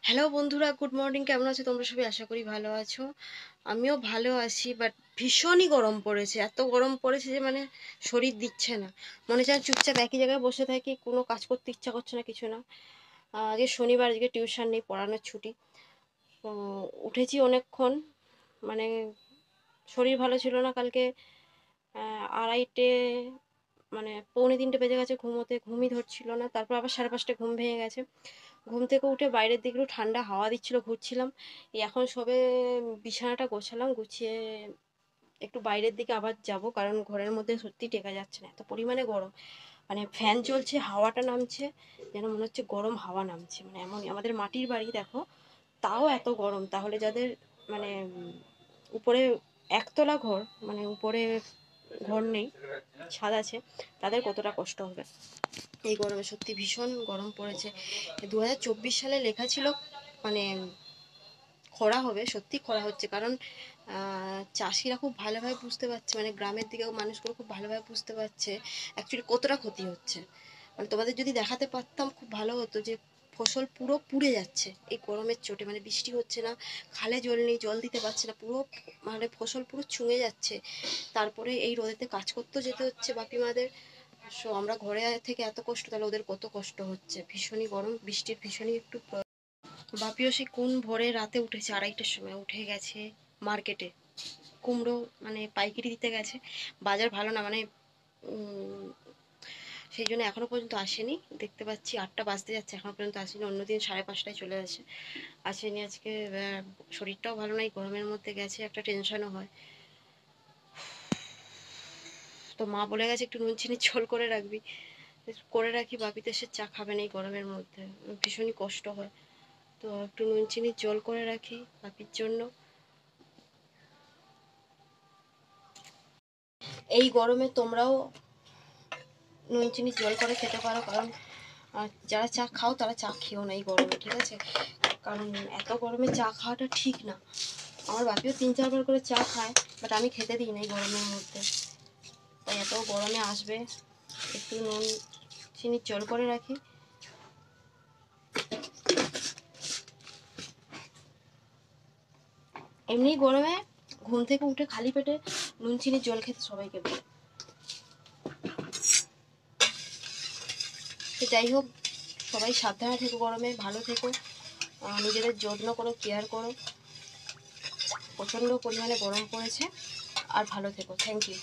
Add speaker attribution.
Speaker 1: Hello বন্ধুরা, good morning. কেমন আছো তোমরা সবাই? আশা করি ভালো আছো। আমিও ভালো আছি, বাট ভীষণই গরম পড়েছে। এত গরম পড়েছে যে মানে শরীর দিচ্ছে না। মনে হচ্ছে চুপচাপ একই জায়গায় বসে থাকি, কোনো কাজ করতে ইচ্ছা করছে না, কিছু না। আজকে শনিবার, আজকে টিউশন নেই, পড়ানোর ছুটি। তো উঠেছি অনেকক্ষণ, মানে শরীর ভালো ছিল না কালকে। আড়াইটে, মানে পৌনে তিনটে বেজে গেছে ঘুমোতে, ঘুমই ধরছিল না। তারপর আবার 5:30টায় ঘুম ভেঙে গেছে। ঘুম থেকে উঠে বাইরের দিকে একটু ঠান্ডা হাওয়া দিচ্ছিল, ঘুরছিলাম। এই এখন সবে বিছানাটা গোছালাম, গুছিয়ে একটু বাইরের দিকে আবার যাব, কারণ ঘরের মধ্যে সত্যি টেকা যাচ্ছে না, এত পরিমাণে গরম। মানে ফ্যান চলছে, হাওয়াটা নামছে, যেন মনে হচ্ছে গরম হাওয়া নামছে। মানে এমনই, আমাদের মাটির বাড়ি দেখো, তাও এত গরম। তাহলে যাদের মানে উপরে একতলা ঘর, মানে উপরে ঘর নেই, ছাদ আছে, তাদের কতটা কষ্ট হবে এই গরমে। সত্যি ভীষণ গরম পড়েছে। 2024 সালে লেখা ছিল মানে খরা হবে, সত্যি খরা হচ্ছে। কারণ চাষিরা খুব ভালোভাবে বুঝতে পারছে, মানে গ্রামের দিকেও মানুষগুলো খুব ভালোভাবে বুঝতে পারছে অ্যাকচুয়ালি কতটা ক্ষতি হচ্ছে। মানে তোমাদের যদি দেখাতে পারতাম খুব ভালো হতো, যে ফসল পুরো পুড়ে যাচ্ছে এই গরমের চোটে। মানে বৃষ্টি হচ্ছে না, খালে জল নেই, জল দিতে পারছে না, পুরো মানে ফসল পুরো ছুঁয়ে যাচ্ছে। তারপরে এই রোদেতে কাজ করতেও যেতে হচ্ছে বাপিমাদের। সো আমরা ঘরে থেকে এত কষ্ট, তাহলে ওদের কত কষ্ট হচ্ছে। ভীষণই গরম, বৃষ্টির ভীষণই একটু বাপিও সে কোন ভোরে রাতে উঠেছে, 2:30টার সময় উঠে গেছে মার্কেটে কুমড়ো মানে পাইকারি দিতে গেছে। বাজার ভালো না, মানে সেই জন্য এখনো পর্যন্ত আসেনি। দেখতে পাচ্ছি 8টা বাজতে যাচ্ছে, এখনো পর্যন্ত আসেনি। অন্যদিন 5:30টায় চলে আসেনি আজকে। শরীরটাও ভালো নাই, গরমের মধ্যে গেছে, একটা টেনশনও হয়। তো মা বলে গেছে একটু নুন চিনি ঝোল করে রাখবি, করে রাখি। বাপি তো সে চা খাবে না এই গরমের মধ্যে, ভীষণই কষ্ট হয়। তো একটু নুন চিনির জল করে রাখি বাপির জন্য। এই গরমে তোমরাও নুন চিনি জল করে খেতে পারো, কারণ যারা চা খাও তারা চা খেও না এই গরমে, ঠিক আছে? কারণ এত গরমে চা খাওয়াটা ঠিক না। আমার বাপিও 3-4 বার করে চা খায়, বাট আমি খেতে দিই না এই গরমের মধ্যে। তাই এত গরমে আসবে, একটু নুন চিনির জল করে রাখি। এমনি গরমে ঘুম থেকে উঠে খালি পেটে নুন চিনির জল খেতে সবাইকে বলে। তো যাই হোক, সবাই সাবধানে থেকো, গরমে ভালো থেকো, নিজেদের যত্ন করো, কেয়ার করো। প্রচণ্ড পরিমাণে গরম পড়েছে। আর ভালো থেকো। Thank you.